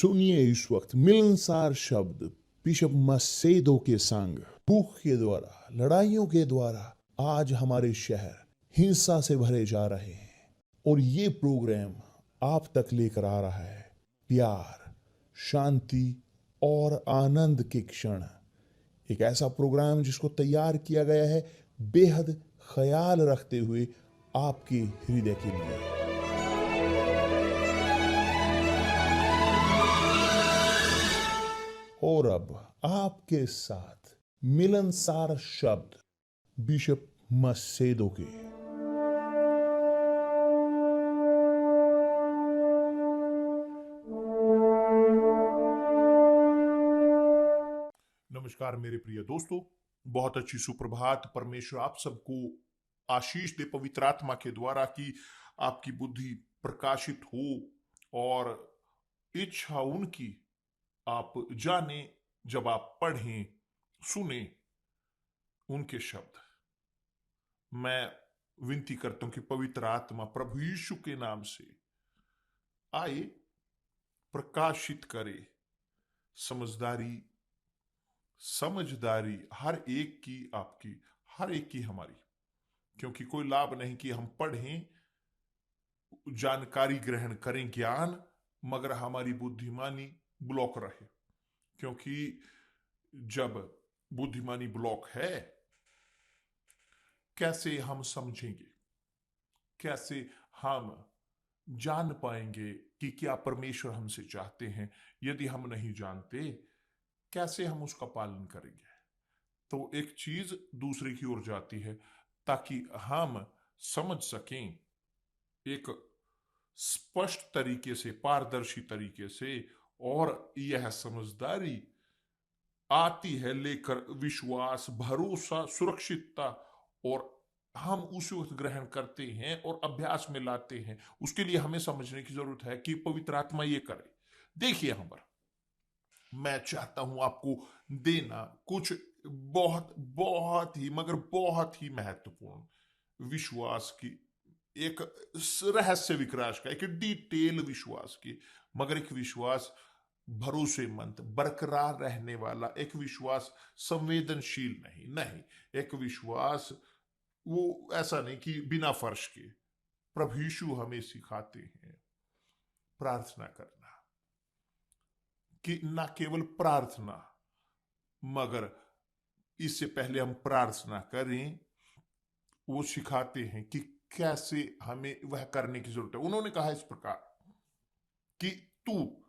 सुनिए इस वक्त मिलनसार शब्द बिशप मसेदो के संग। भूख के द्वारा, लड़ाइयों के द्वारा आज हमारे शहर हिंसा से भरे जा रहे हैं, और ये प्रोग्राम आप तक लेकर आ रहा है प्यार, शांति और आनंद के क्षण। एक ऐसा प्रोग्राम जिसको तैयार किया गया है बेहद ख्याल रखते हुए आपके हृदय के लिए। और अब आपके साथ मिलनसार शब्द बिशप मसेदो के। नमस्कार मेरे प्रिय दोस्तों, बहुत अच्छी सुप्रभात। परमेश्वर आप सबको आशीष दे पवित्र आत्मा के द्वारा कि आपकी बुद्धि प्रकाशित हो और इच्छा उनकी आप जाने जब आप पढ़ें सुने उनके शब्द। मैं विनती करता हूं कि पवित्र आत्मा प्रभु यीशु के नाम से आए, प्रकाशित करे समझदारी हर एक की, आपकी हर एक की, हमारी। क्योंकि कोई लाभ नहीं कि हम पढ़ें, जानकारी ग्रहण करें, ज्ञान, मगर हमारी बुद्धिमानी ब्लॉक रहे। क्योंकि जब बुद्धिमानी ब्लॉक है, कैसे हम समझेंगे, कैसे हम जान पाएंगे कि क्या परमेश्वर हमसे चाहते हैं। यदि हम नहीं जानते, कैसे हम उसका पालन करेंगे। तो एक चीज दूसरे की ओर जाती है ताकि हम समझ सकें एक स्पष्ट तरीके से, पारदर्शी तरीके से। और यह समझदारी आती है लेकर विश्वास, भरोसा, सुरक्षितता, और हम उसी वक्त ग्रहण करते हैं और अभ्यास में लाते हैं। उसके लिए हमें समझने की जरूरत है कि पवित्र आत्मा ये करे। देखिए, यहां पर मैं चाहता हूं आपको देना कुछ बहुत बहुत ही, मगर बहुत ही महत्वपूर्ण विश्वास की, एक रहस्य विकास का, एक डिटेल विश्वास की, मगर एक विश्वास भरोसेमंद, बरकरार रहने वाला, एक विश्वास संवेदनशील नहीं, एक विश्वास वो ऐसा नहीं कि बिना फर्श के। प्रभु यीशु हमें सिखाते हैं प्रार्थना करना, कि ना केवल प्रार्थना, मगर इससे पहले हम प्रार्थना करें, वो सिखाते हैं कि कैसे हमें वह करने की जरूरत है। उन्होंने कहा इस प्रकार कि तू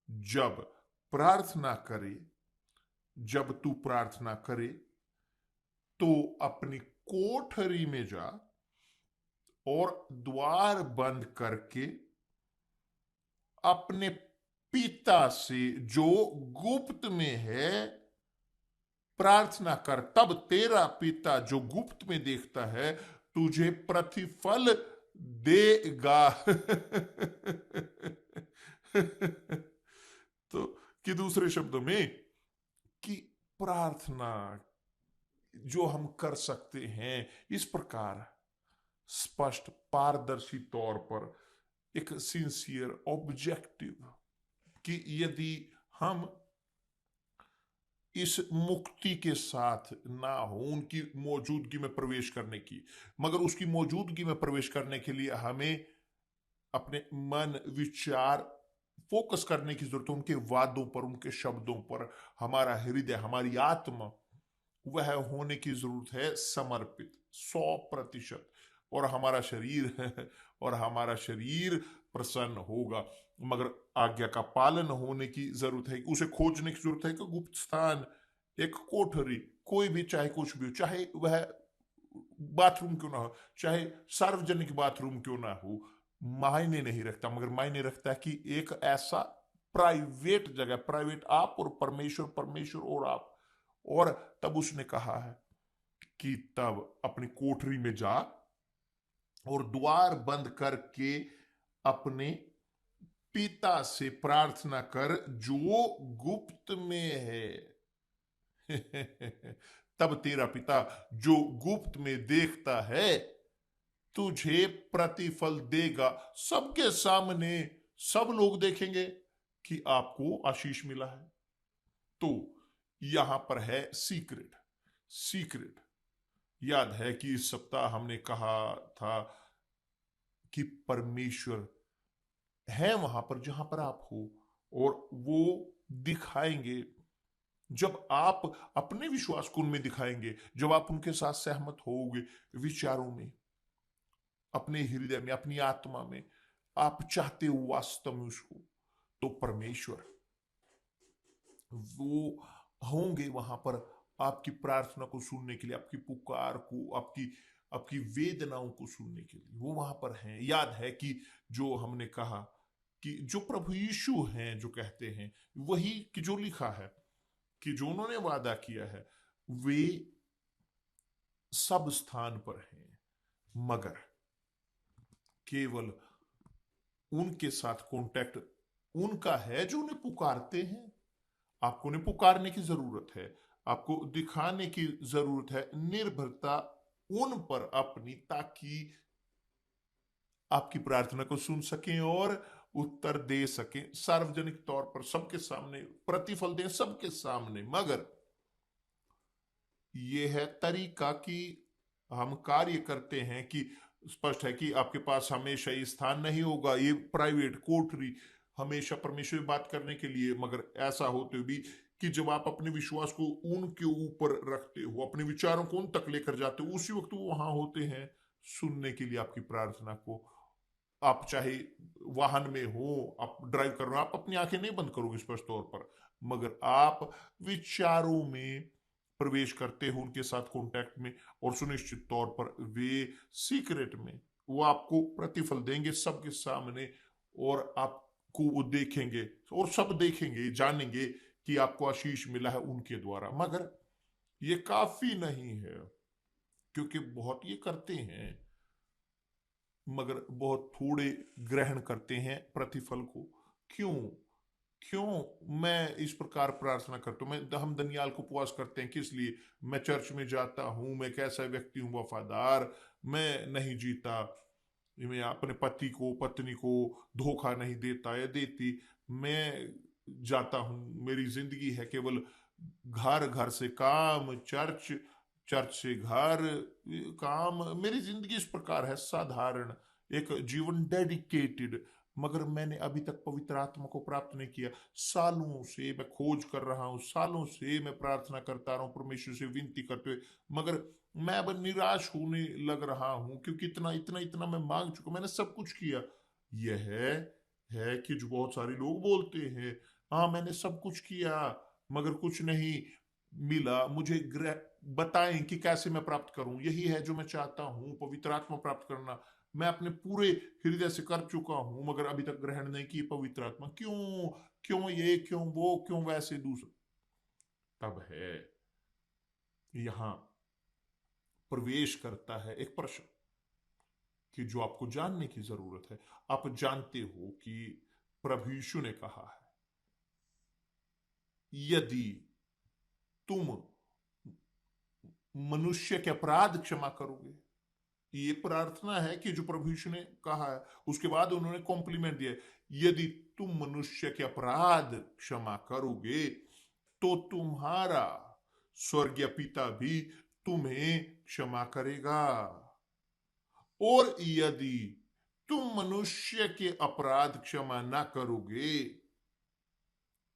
जब प्रार्थना करे तो अपनी कोठरी में जा और द्वार बंद करके अपने पिता से जो गुप्त में है प्रार्थना कर, तब तेरा पिता जो गुप्त में देखता है तुझे प्रतिफल देगा। तो कि दूसरे शब्दों में कि प्रार्थना जो हम कर सकते हैं इस प्रकार स्पष्ट, पारदर्शी तौर पर, एक सिंसियर ऑब्जेक्टिव, कि यदि हम इस मुक्ति के साथ ना हो, उनकी मौजूदगी में प्रवेश करने की, मगर उसकी मौजूदगी में प्रवेश करने के लिए हमें अपने मन, विचार फोकस करने की जरूरत है, उनके वादों पर, उनके शब्दों पर। हमारा हृदय, हमारी आत्मा वह होने की जरूरत है समर्पित 100%। और हमारा शरीर प्रसन्न होगा, मगर आज्ञा का पालन होने की जरूरत है। उसे खोजने की जरूरत है कि गुप्त स्थान, एक कोठरी, कोई भी, चाहे कुछ भी हो, चाहे वह बाथरूम क्यों ना हो, चाहे सार्वजनिक बाथरूम क्यों ना हो, मायने नहीं रखता, मगर मायने रखता है कि एक ऐसा प्राइवेट जगह, प्राइवेट आप और परमेश्वर और आप। और तब उसने कहा है कि तब अपनी कोठरी में जा और द्वार बंद करके अपने पिता से प्रार्थना कर जो गुप्त में है। तब तेरा पिता जो गुप्त में देखता है तुझे प्रतिफल देगा। सबके सामने सब लोग देखेंगे कि आपको आशीष मिला है। तो यहां पर है सीक्रेट। सीक्रेट याद है कि इस सप्ताह हमने कहा था कि परमेश्वर है वहां पर जहां पर आप हो, और वो दिखाएंगे जब आप अपने विश्वास को उनमें दिखाएंगे, जब आप उनके साथ सहमत होोगे विचारों में, अपने हृदय में, अपनी आत्मा में, आप चाहते हो वास्तव में उसको, तो परमेश्वर वो होंगे वहां पर आपकी प्रार्थना को सुनने के लिए, आपकी पुकार को, आपकी आपकी वेदनाओं को सुनने के लिए वो वहां पर हैं। याद है कि जो हमने कहा कि जो प्रभु यीशु हैं, जो कहते हैं वही कि जो लिखा है कि जो उन्होंने वादा किया है वे सब स्थान पर हैं, मगर केवल उनके साथ कांटेक्ट उनका है जो उन्हें पुकारते हैं। आपको उन्हें पुकारने की जरूरत है, आपको दिखाने की जरूरत है, निर्भरता उन पर अपनी, ताकि आपकी प्रार्थना को सुन सकें और उत्तर दे सकें, सार्वजनिक तौर पर सबके सामने प्रतिफल दें, सबके सामने। मगर यह है तरीका कि हम कार्य करते हैं कि स्पष्ट है कि आपके पास हमेशा ये स्थान नहीं होगा, ये प्राइवेट कोठरी हमेशा परमेश्वर से बात करने के लिए। मगर ऐसा होते हुए भी कि जब आप अपने विश्वास को उनके ऊपर रखते हो, अपने विचारों को उन तक लेकर जाते हो, उसी वक्त वो वहां होते हैं सुनने के लिए आपकी प्रार्थना को। आप चाहे वाहन में हो, आप ड्राइव कर रहे हो, आप अपनी आंखें नहीं बंद करोगे स्पष्ट तौर पर, मगर आप विचारों में प्रवेश करते हो उनके साथ कांटेक्ट में, और सुनिश्चित तौर पर वे सीक्रेट में वो आपको प्रतिफल देंगे सबके सामने, और आपको वो देखेंगे और सब देखेंगे, जानेंगे कि आपको आशीष मिला है उनके द्वारा। मगर ये काफी नहीं है, क्योंकि बहुत ये करते हैं मगर बहुत थोड़े ग्रहण करते हैं प्रतिफल को। क्यों? क्यों मैं इस प्रकार प्रार्थना करता हूं? हम दनियाल को उपवास करते हैं किस लिए? मैं चर्च में जाता हूं, मैं कैसा व्यक्ति हूं, वफादार, मैं नहीं जीता, मैं अपने पति को पत्नी को धोखा नहीं देता या देती, मैं जाता हूं, मेरी जिंदगी है केवल घर, घर से काम, चर्च, चर्च से घर, काम, मेरी जिंदगी इस प्रकार है, साधारण एक जीवन, डेडिकेटेड। मगर मैंने अभी तक पवित्र आत्मा को प्राप्त नहीं किया। सालों से मैं खोज कर रहा हूं, सालों से मैं प्रार्थना करता रहा हूं परमेश्वर से विनती करते हुए, मगर मैं अब निराश होने लग रहा हूं, क्योंकि इतना इतना इतना मैं मांग चुका, मैंने सब कुछ किया। यह है कि जो बहुत सारे लोग बोलते हैं, हाँ मैंने सब कुछ किया मगर कुछ नहीं मिला, मुझे बताएं कि कैसे मैं प्राप्त करूं। यही है जो मैं चाहता हूं, पवित्र आत्मा प्राप्त करना। मैं अपने पूरे हृदय से कर चुका हूं, मगर अभी तक ग्रहण नहीं की पवित्र आत्मा। क्यों? क्यों ये, क्यों वो, क्यों वैसे दूसरा? तब है यहां प्रवेश करता है एक प्रश्न कि जो आपको जानने की जरूरत है। आप जानते हो कि प्रभु यीशु ने कहा है, यदि तुम मनुष्य के अपराध क्षमा करोगे, ये प्रार्थना है कि जो प्रभु यीशु ने कहा है। उसके बाद उन्होंने कॉम्प्लीमेंट दिया, यदि तुम मनुष्य के अपराध क्षमा करोगे तो तुम्हारा स्वर्गीय पिता भी तुम्हें क्षमा करेगा, और यदि तुम मनुष्य के अपराध क्षमा ना करोगे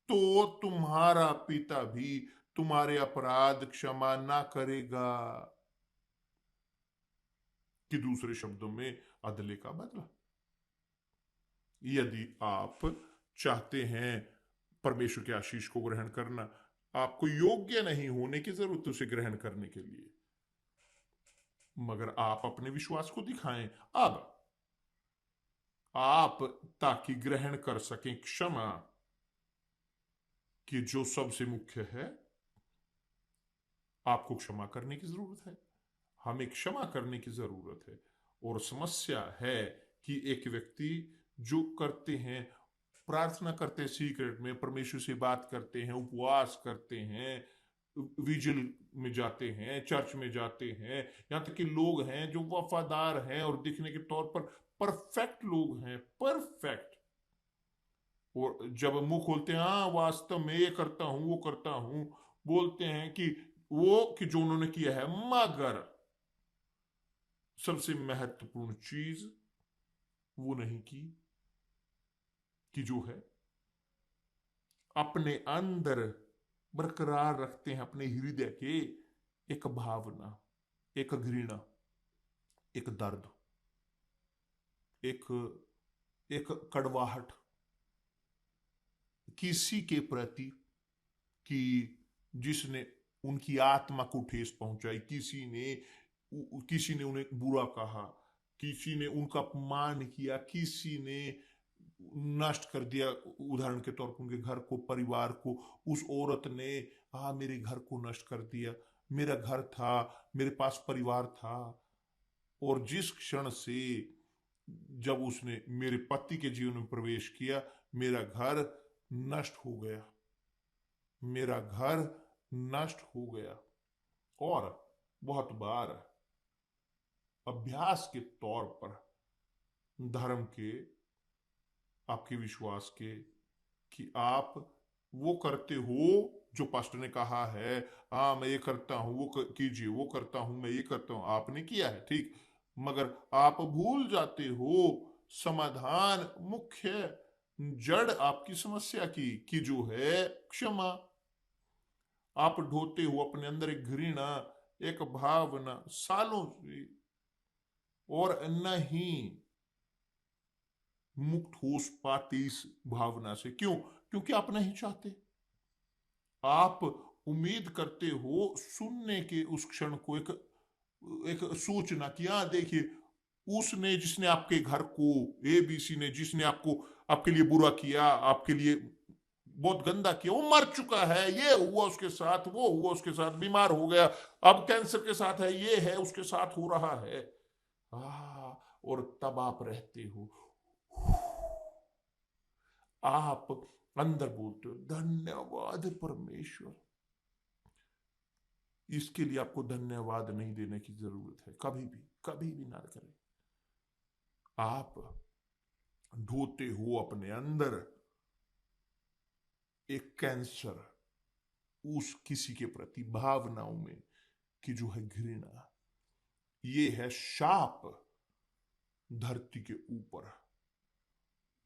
तो तुम्हारा पिता भी तुम्हारे अपराध क्षमा ना करेगा। कि दूसरे शब्दों में, अदले का बदला। यदि आप चाहते हैं परमेश्वर के आशीष को ग्रहण करना, आपको योग्य नहीं होने की जरूरत उसे ग्रहण करने के लिए, मगर आप अपने विश्वास को दिखाएं अब आप, ताकि ग्रहण कर सकें क्षमा, कि जो सबसे मुख्य है। आपको क्षमा करने की जरूरत है, हमें क्षमा करने की जरूरत है। और समस्या है कि एक व्यक्ति जो करते हैं, प्रार्थना करते हैं सीक्रेट में, परमेश्वर से बात करते हैं, उपवास करते हैं, विजिल में जाते हैं, चर्च में जाते हैं, यहां तक कि लोग हैं जो वफादार हैं और दिखने के तौर पर परफेक्ट लोग हैं, परफेक्ट, और जब मुंह खोलते हैं, हाँ वास्तव में ये करता हूं वो करता हूं, बोलते हैं कि वो कि जो उन्होंने किया है, मगर सबसे महत्वपूर्ण चीज वो नहीं की, कि जो है अपने अंदर बरकरार रखते हैं अपने हृदय के एक भावना, एक घृणा, एक दर्द, एक एक कड़वाहट किसी के प्रति, कि जिसने उनकी आत्मा को ठेस पहुंचाई, किसी ने उन्हें बुरा कहा, किसी ने उनका अपमान किया, किसी ने नष्ट कर दिया, उदाहरण के तौर पर उनके घर को, परिवार को। उस औरत ने मेरे घर को नष्ट कर दिया, मेरा घर था, मेरे पास परिवार था, और जिस क्षण से जब उसने मेरे पति के जीवन में प्रवेश किया, मेरा घर नष्ट हो गया, मेरा घर नष्ट हो गया। और बहुत बार अभ्यास के तौर पर धर्म के, आपके विश्वास के, कि आप वो करते हो जो पास्टर ने कहा है, हाँ मैं ये करता हूं, वो कीजिए, वो करता हूं, मैं ये करता हूं, आपने किया है ठीक, मगर आप भूल जाते हो समाधान, मुख्य जड़ आपकी समस्या की, कि जो है क्षमा। आप ढोते हो अपने अंदर एक घृणा, एक भावना सालों से, और नहीं मुक्त हो पाते इस भावना से। क्यों? क्योंकि आप नहीं चाहते, आप उम्मीद करते हो सुनने के उस क्षण को, एक एक सूचना कि हाँ देखिए, उसने, जिसने आपके घर को, ABC ने, जिसने आपको, आपके लिए बुरा किया, आपके लिए बहुत गंदा किया, वो मर चुका है, ये हुआ उसके साथ, वो हुआ उसके साथ, बीमार हो गया, अब कैंसर के साथ है, ये है उसके साथ हो रहा है। और तब आप रहते हो, आप अंदर बोलते हो धन्यवाद परमेश्वर। इसके लिए आपको धन्यवाद नहीं देने की जरूरत है, कभी भी ना करें। आप ढोते हो अपने अंदर एक कैंसर, उस किसी के प्रति भावनाओं में, कि जो है घृणा। ये है शाप धरती के ऊपर,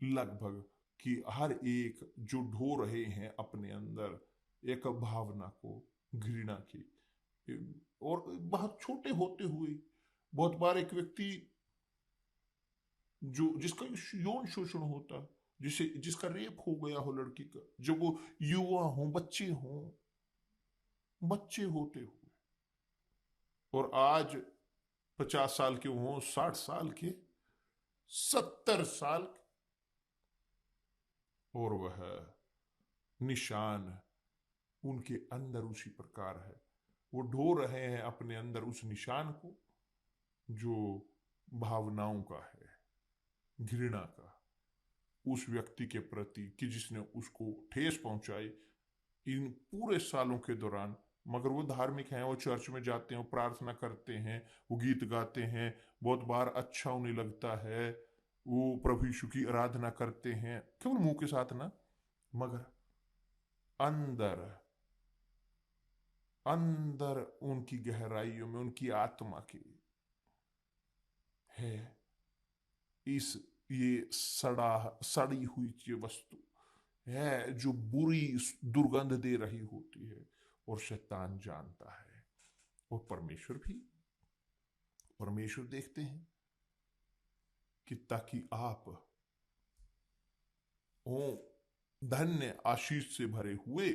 लगभग, कि हर एक जो ढो रहे हैं अपने अंदर एक भावना को, घृणा की। और बहुत छोटे होते हुए, बहुत बार एक व्यक्ति जिसका यौन शोषण होता, जिसका रेप हो गया हो लड़की का, जब वो युवा हो, बच्चे होते हुए, और आज 50 साल के हों, 60 साल के, 70 साल के, और वह निशान उनके अंदर उसी प्रकार है। वो ढो रहे हैं अपने अंदर उस निशान को, जो भावनाओं का है, घृणा का, उस व्यक्ति के प्रति, कि जिसने उसको ठेस पहुंचाई इन पूरे सालों के दौरान। मगर वो धार्मिक हैं, वो चर्च में जाते हैं, वो प्रार्थना करते हैं, वो गीत गाते हैं, बहुत बार अच्छा उन्हें लगता है, वो प्रभु यीशु की आराधना करते हैं, केवल मुंह के साथ ना, मगर अंदर अंदर उनकी गहराइयों में, उनकी आत्मा की है ये सड़ी हुई ये वस्तु है, जो बुरी दुर्गंध दे रही होती है, और शैतान जानता है, और परमेश्वर देखते हैं, कि ताकि आप हो धन्य, आशीष से भरे हुए,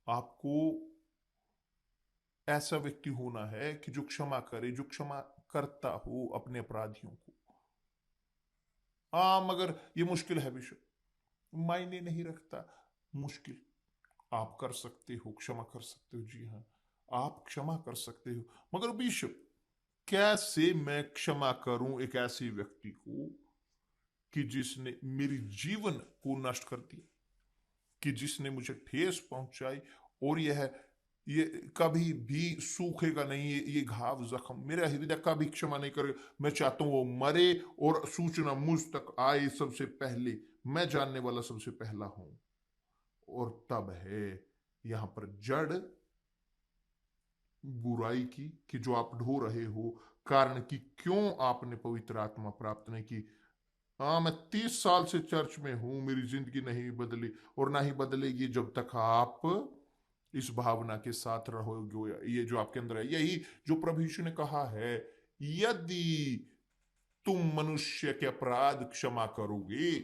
आपको ऐसा व्यक्ति होना है कि जो क्षमा करे, जो क्षमा करता हो अपने अपराधियों को। मगर ये मुश्किल है बिशप, मायने नहीं रखता, मुश्किल, आप कर सकते हो, क्षमा कर सकते हो, जी हाँ आप क्षमा कर सकते हो, मगर बिशप कैसे मैं क्षमा करूं एक ऐसे व्यक्ति को, कि जिसने मेरी जीवन को नष्ट कर दिया, कि जिसने मुझे ठेस पहुंचाई, और ये कभी भी सूखेगा नहीं, ये घाव, जख्म, मेरा हृदय कभी क्षमा नहीं करेगा। मैं चाहता हूं वो मरे, और सूचना मुझ तक आए सबसे पहले, मैं जानने वाला सबसे पहला हूं। और तब है यहां पर जड़ बुराई की कि जो आप ढो रहे हो, कारण कि क्यों आपने पवित्र आत्मा प्राप्त नहीं की। हाँ, मैं 30 साल से चर्च में हूं, मेरी जिंदगी नहीं बदली और ना ही बदलेगी जब तक आप इस भावना के साथ रहोगे। ये जो आपके अंदर है, यही जो प्रभु यीशु ने कहा है, यदि तुम मनुष्य के अपराध क्षमा करोगे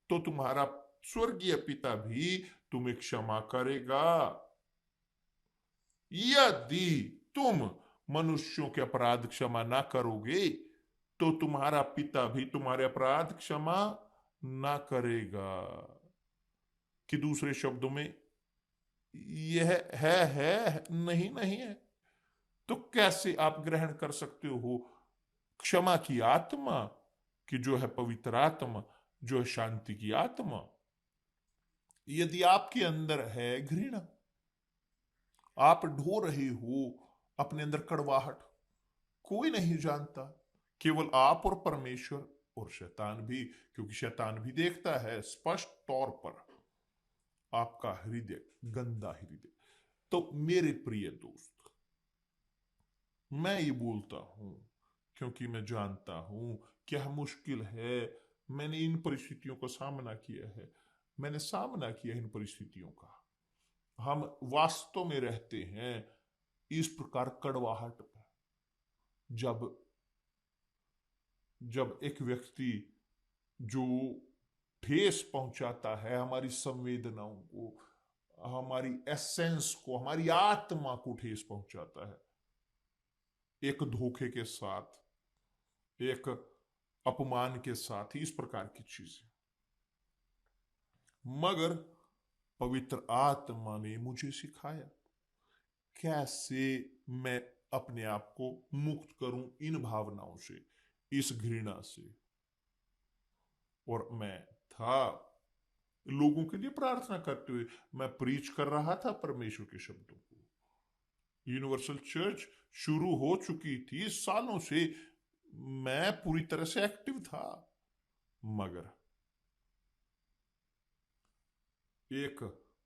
तो तुम्हारा स्वर्गीय पिता भी तुम्हें क्षमा करेगा। यदि तुम मनुष्यों के अपराध क्षमा ना करोगे तो तुम्हारा पिता भी तुम्हारे अपराध क्षमा ना करेगा। कि दूसरे शब्दों में, यह है नहीं नहीं है। तो कैसे आप ग्रहण कर सकते हो क्षमा की आत्मा, कि जो है पवित्र आत्मा, जो है शांति की आत्मा, यदि आपके अंदर है घृणा, आप ढो रहे हो अपने अंदर कड़वाहट, कोई नहीं जानता, केवल आप और परमेश्वर और शैतान भी, क्योंकि शैतान भी देखता है स्पष्ट तौर पर आपका हृदय, गंदा हृदय। तो मेरे प्रिय दोस्त, मैं ये बोलता हूं क्योंकि मैं जानता हूं क्या मुश्किल है। मैंने इन परिस्थितियों का सामना किया है, मैंने सामना किया इन परिस्थितियों का। हम वास्तव में रहते हैं इस प्रकार कड़वाहट में। जब जब एक व्यक्ति जो ठेस पहुंचाता है हमारी संवेदनाओं को, हमारी एसेंस को, हमारी आत्मा को ठेस पहुंचाता है, एक धोखे के साथ, एक अपमान के साथ, इस प्रकार की चीजें, मगर पवित्र आत्मा ने मुझे सिखाया कैसे मैं अपने आप को मुक्त करूं इन भावनाओं से, इस घृणा से। और मैं था लोगों के लिए प्रार्थना करते हुए, मैं प्रीच कर रहा था परमेश्वर के शब्दों को। यूनिवर्सल चर्च शुरू हो चुकी थी, सालों से मैं पूरी तरह से एक्टिव था, मगर एक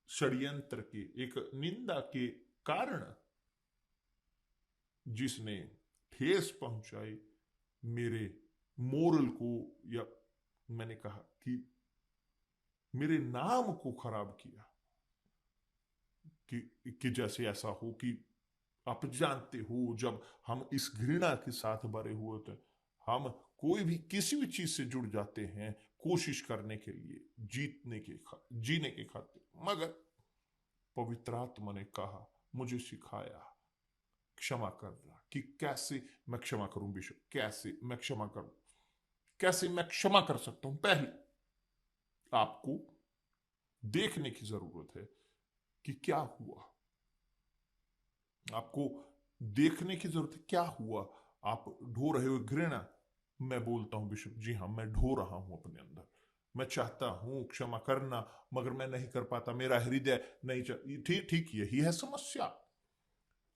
षड्यंत्र के, एक निंदा के कारण जिसने ठेस पहुंचाई मेरे मोरल को, या मैंने कहा कि मेरे नाम को खराब किया, कि जैसे ऐसा हो कि आप जानते हो जब हम इस घृणा के साथ भरे हुए होते हैं, हम कोई भी किसी भी चीज से जुड़ जाते हैं कोशिश करने के लिए, जीने के खातिर। मगर पवित्र आत्मा ने कहा, मुझे सिखाया क्षमा करना, कि कैसे मैं क्षमा करूं बिशप, कैसे मैं क्षमा करूं, कैसे मैं क्षमा कर सकता हूं। पहले आपको देखने की जरूरत है कि क्या हुआ, आपको देखने की जरूरत है क्या हुआ। आप ढो रहे हो घृणा, मैं बोलता हूं बिशप जी हाँ, मैं ढो रहा हूं अपने अंदर, मैं चाहता हूं क्षमा करना मगर मैं नहीं कर पाता, मेरा हृदय नहीं ठीक ठीक, यही है समस्या।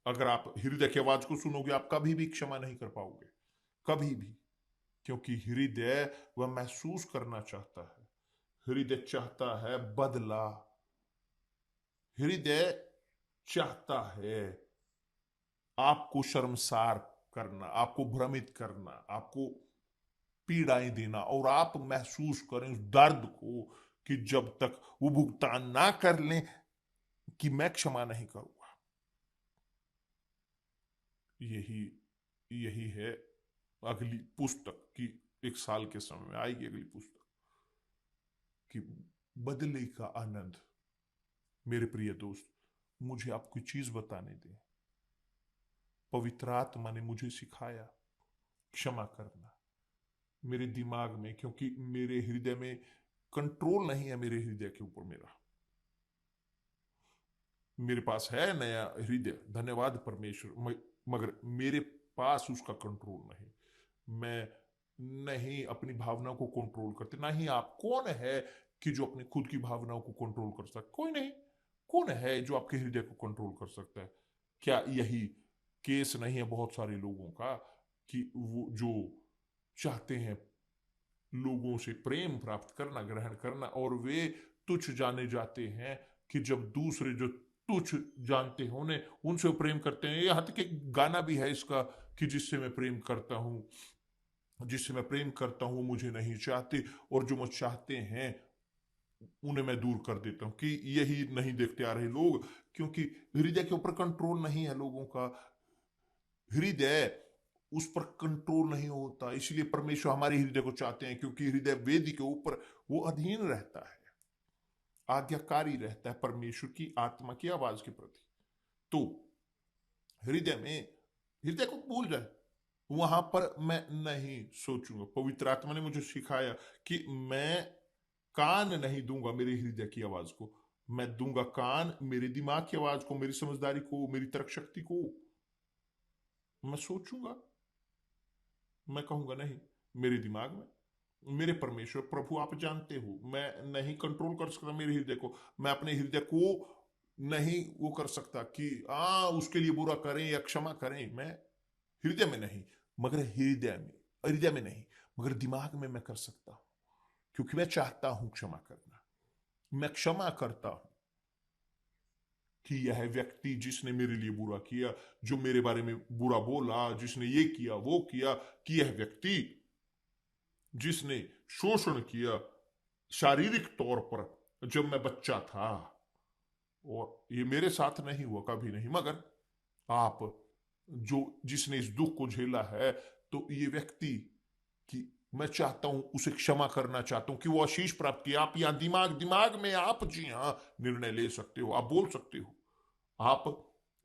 अगर आप हृदय की आवाज को सुनोगे आप कभी भी क्षमा नहीं कर पाओगे, कभी भी, क्योंकि हृदय वह महसूस करना चाहता है, हृदय चाहता है बदला, हृदय चाहता है आपको शर्मसार करना, आपको भ्रमित करना, आपको पीड़ाएं देना, और आप महसूस करें उस दर्द को कि जब तक वो भुगतान ना कर लें कि मैं क्षमा नहीं करूंगा। यही यही है अगली पुस्तक की, 1 साल के समय में आएगी अगली पुस्तक कि बदले का आनंद। मेरे प्रिय दोस्त, मुझे आपको चीज बताने दें, पवित्र आत्मा ने मुझे सिखाया क्षमा करना मेरे दिमाग में, क्योंकि मेरे हृदय में कंट्रोल नहीं है, मेरे हृदय के ऊपर मेरे पास है नया हृदय, धन्यवाद परमेश्वर, मगर मेरे पास उसका कंट्रोल नहीं। मैं नहीं अपनी भावनाओं को कंट्रोल करते, ना ही आप। कौन है कि जो अपनी खुद की भावनाओं को कंट्रोल कर सकता है? कोई नहीं। कौन है जो आपके हृदय को कंट्रोल कर सकता है? क्या यही केस नहीं है बहुत सारे लोगों का, कि वो जो चाहते हैं लोगों से प्रेम प्राप्त करना, ग्रहण करना, और वे तुच्छ जाने जाते हैं कि जब दूसरे जो तुच्छ जानते हैं उन्हें उनसे वो प्रेम करते हैं। यहाँ तक एक गाना भी है इसका कि जिससे मैं प्रेम करता हूँ, जिससे मैं प्रेम करता हूँ वो मुझे नहीं चाहते, और जो मुझे चाहते हैं उन्हें मैं दूर कर देता हूँ। कि यही नहीं देखते आ रहे लोग, क्योंकि हृदय के ऊपर कंट्रोल नहीं है लोगों का। हृदय उस पर कंट्रोल नहीं होता, इसलिए परमेश्वर हमारे हृदय को चाहते हैं, क्योंकि हृदय वेदी के ऊपर वो अधीन रहता है, आज्ञाकारी रहता है परमेश्वर की आत्मा की आवाज के प्रति। तो हृदय में, हृदय को भूल जाए, वहां पर मैं नहीं सोचूंगा। पवित्र आत्मा ने मुझे सिखाया कि मैं कान नहीं दूंगा मेरे हृदय की आवाज को, मैं दूंगा कान मेरे दिमाग की आवाज को, मेरी समझदारी को, मेरी तर्क शक्ति को। मैं सोचूंगा, मैं कहूंगा नहीं, मेरे दिमाग में मेरे परमेश्वर प्रभु आप जानते हो, मैं नहीं कंट्रोल कर सकता मेरे हृदय को, मैं अपने हृदय को नहीं वो कर सकता कि उसके लिए बुरा करें या क्षमा करें। मैं हृदय में नहीं, मगर हृदय में नहीं, मगर दिमाग में मैं कर सकता हूं, क्योंकि मैं चाहता हूं क्षमा करना। मैं क्षमा करता हूं कि यह व्यक्ति जिसने मेरे लिए बुरा किया, जो मेरे बारे में बुरा बोला, जिसने ये किया वो किया, कि यह व्यक्ति जिसने शोषण किया शारीरिक तौर पर जब मैं बच्चा था, और ये मेरे साथ नहीं हुआ, कभी नहीं, मगर आप जो जिसने इस दुख को झेला है, तो ये व्यक्ति कि मैं चाहता हूं उसे क्षमा करना चाहता हूं कि वो आशीष प्राप्त किया। आप यहां दिमाग में आप जी हां निर्णय ले सकते हो, आप बोल सकते हो, आप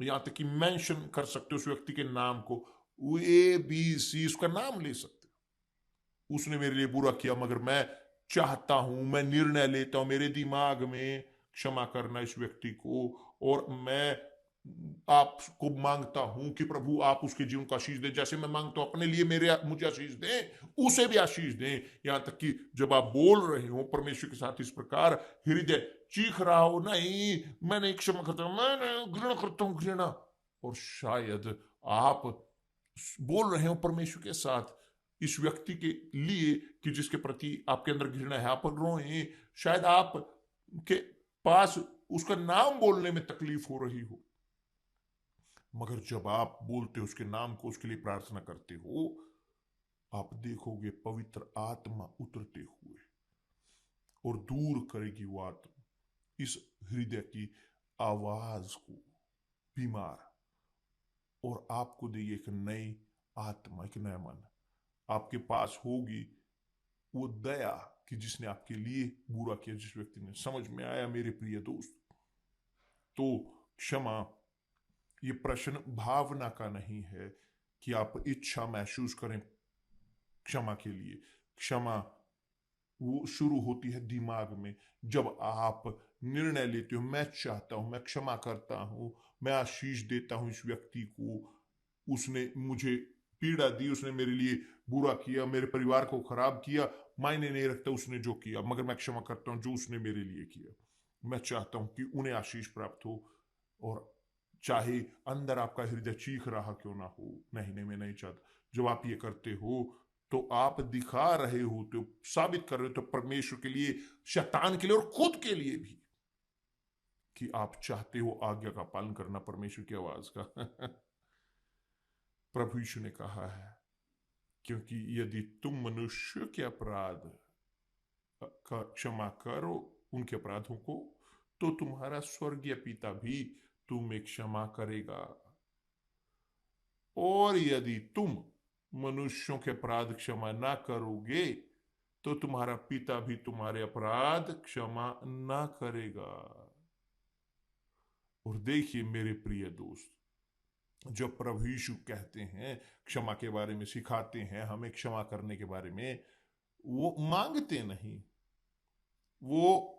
यहां तक कि मेंशन कर सकते हो उस व्यक्ति के नाम को, ABC उसका नाम ले सकते हो। उसने मेरे लिए बुरा किया, मगर मैं चाहता हूं, मैं निर्णय लेता हूं मेरे दिमाग में क्षमा करना इस व्यक्ति को, और मैं आपको मांगता हूं कि प्रभु आप उसके जीवन को आशीष दें, जैसे मैं मांगता हूं अपने लिए मुझे आशीष दें, उसे भी आशीष दें। यहां तक कि जब आप बोल रहे हो परमेश्वर के साथ इस प्रकार, हृदय चीख रहा हो, नहीं मैं नहीं क्षमा करता, मैं घृणा करता हूं, घृणा, और शायद आप बोल रहे हो परमेश्वर के साथ इस व्यक्ति के लिए कि जिसके प्रति आपके अंदर घृणा है, आप रोए, शायद आप के पास उसका नाम बोलने में तकलीफ हो रही हो, मगर जब आप बोलते हो उसके नाम को, उसके लिए प्रार्थना करते हो, आप देखोगे पवित्र आत्मा उतरते हुए और दूर करेगी वो आत्मा इस हृदय की आवाज को, बीमार, और आपको देगी एक नई आत्मा, एक नया मन। आपके पास होगी वो दया कि जिसने आपके लिए बुरा किया, जिस व्यक्ति ने, समझ में आया मेरे प्रिय दोस्त? तो क्षमा ये प्रश्न भावना का नहीं है कि आप इच्छा महसूस करें क्षमा के लिए। क्षमा वो शुरू होती है दिमाग में, जब आप निर्णय लेते हो, मैं चाहता हूं, मैं क्षमा करता हूं, मैं आशीष देता हूं इस व्यक्ति को, उसने मुझे पीड़ा दी, उसने मेरे लिए बुरा किया, मेरे परिवार को खराब किया, मायने नहीं रखता उसने जो किया, मगर मैं क्षमा करता हूं जो उसने मेरे लिए किया। मैं चाहता हूं कि उन्हें आशीष प्राप्त हो, और चाहे अंदर आपका हृदय चीख रहा क्यों ना हो, नहीं नहीं मैं नहीं चाहता। जब आप ये करते हो तो आप दिखा रहे होते हो, साबित कर रहे हो तो परमेश्वर के लिए, शैतान के लिए और खुद के लिए भी, कि आप चाहते हो आज्ञा का पालन करना, परमेश्वर की आवाज का। प्रभु यीशु ने कहा है, क्योंकि यदि तुम मनुष्य के अपराध का क्षमा करो उनके अपराधों को, तो तुम्हारा स्वर्गीय पिता भी तुम्हें क्षमा करेगा। और यदि तुम मनुष्यों के अपराध क्षमा ना करोगे, तो तुम्हारा पिता भी तुम्हारे अपराध क्षमा ना करेगा। और देखिए मेरे प्रिय दोस्त, जब प्रभु यीशु कहते हैं क्षमा के बारे में, सिखाते हैं हमें क्षमा करने के बारे में, वो मांगते नहीं, वो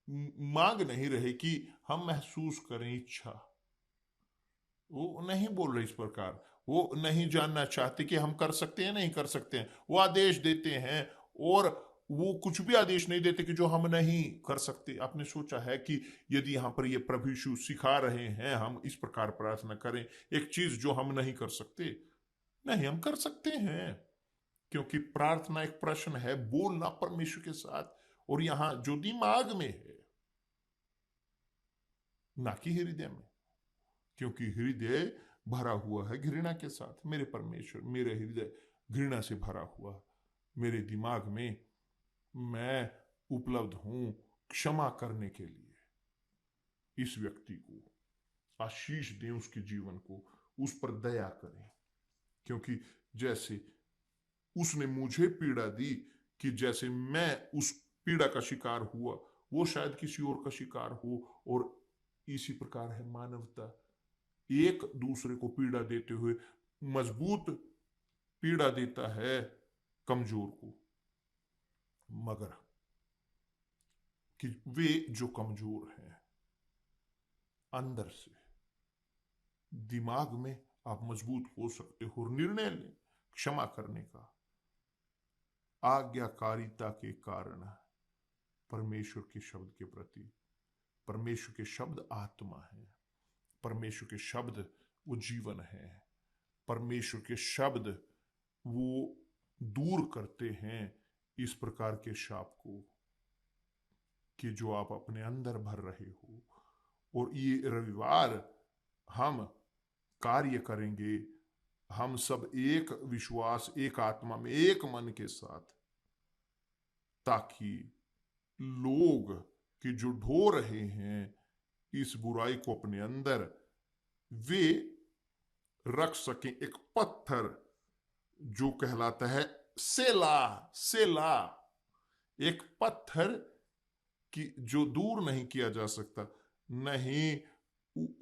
मांग नहीं रहे कि हम महसूस करें इच्छा, वो नहीं बोल रहे इस प्रकार, वो नहीं जानना चाहते कि हम कर सकते हैं नहीं कर सकते हैं, वो आदेश देते हैं, और वो कुछ भी आदेश नहीं देते कि जो हम नहीं कर सकते। आपने सोचा है कि यदि यहाँ पर ये प्रभु यीशु सिखा रहे हैं हम इस प्रकार प्रार्थना करें, एक चीज जो हम नहीं कर सकते, नहीं हम कर सकते हैं, क्योंकि प्रार्थना एक प्रश्न है, बोलना परमेश्वर के साथ, और यहां जो दिमाग में है ना कि हृदय में, क्योंकि हृदय भरा हुआ है घृणा के साथ। मेरे परमेश्वर, मेरे हृदय घृणा से भरा हुआ, मेरे दिमाग में मैं उपलब्ध हूं क्षमा करने के लिए। इस व्यक्ति को आशीष दें, उसके जीवन को, उस पर दया करें, क्योंकि जैसे उसने मुझे पीड़ा दी, कि जैसे मैं उस पीड़ा का शिकार हुआ, वो शायद किसी और का शिकार हो। और इसी प्रकार है मानवता, एक दूसरे को पीड़ा देते हुए मजबूत पीड़ा देता है कमजोर को, मगर कि वे जो कमजोर हैं अंदर से, दिमाग में आप मजबूत हो सकते हो और निर्णय लें क्षमा करने का। आज्ञाकारिता के कारण परमेश्वर के शब्द के प्रति, परमेश्वर के शब्द आत्मा है, परमेश्वर के शब्द वो जीवन है, परमेश्वर के शब्द वो दूर करते हैं इस प्रकार के शाप को कि जो आप अपने अंदर भर रहे हो। और ये रविवार हम कार्य करेंगे, हम सब एक विश्वास, एक आत्मा में, एक मन के साथ, ताकि लोग कि जो ढो रहे हैं इस बुराई को अपने अंदर, वे रख सकें एक पत्थर जो कहलाता है सेला। सेला एक पत्थर कि जो दूर नहीं किया जा सकता, नहीं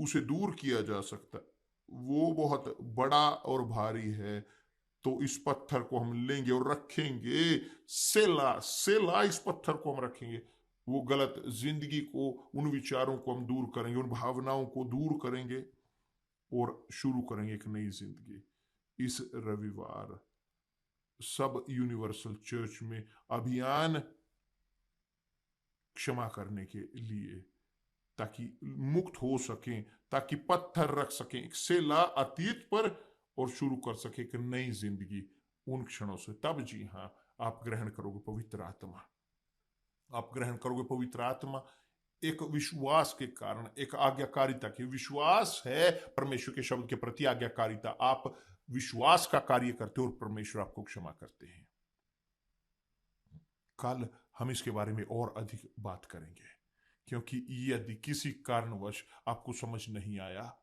उसे दूर किया जा सकता, वो बहुत बड़ा और भारी है। तो इस पत्थर को हम लेंगे और रखेंगे सेला। सेला इस पत्थर को हम रखेंगे, वो गलत जिंदगी को, उन विचारों को हम दूर करेंगे, उन भावनाओं को दूर करेंगे और शुरू करेंगे एक नई जिंदगी। इस रविवार सब यूनिवर्सल चर्च में अभियान क्षमा करने के लिए, ताकि मुक्त हो सकें, ताकि पत्थर रख सकें एक सेला अतीत पर और शुरू कर सके एक नई जिंदगी उन क्षणों से। तब जी हाँ, आप ग्रहण करोगे पवित्र आत्मा, आप ग्रहण करोगे पवित्र आत्मा एक विश्वास के कारण, एक आज्ञाकारिता के विश्वास है परमेश्वर के शब्द के प्रति आज्ञाकारिता। आप विश्वास का कार्य करते हो और परमेश्वर आपको क्षमा करते हैं। कल हम इसके बारे में और अधिक बात करेंगे, क्योंकि यदि किसी कारणवश आपको समझ नहीं आया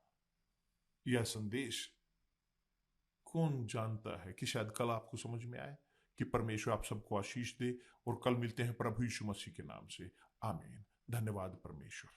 यह संदेश, कौन जानता है कि शायद कल आपको समझ में आए। कि परमेश्वर आप सबको आशीष दे, और कल मिलते हैं प्रभु यीशु मसीह के नाम से। आमीन। धन्यवाद परमेश्वर।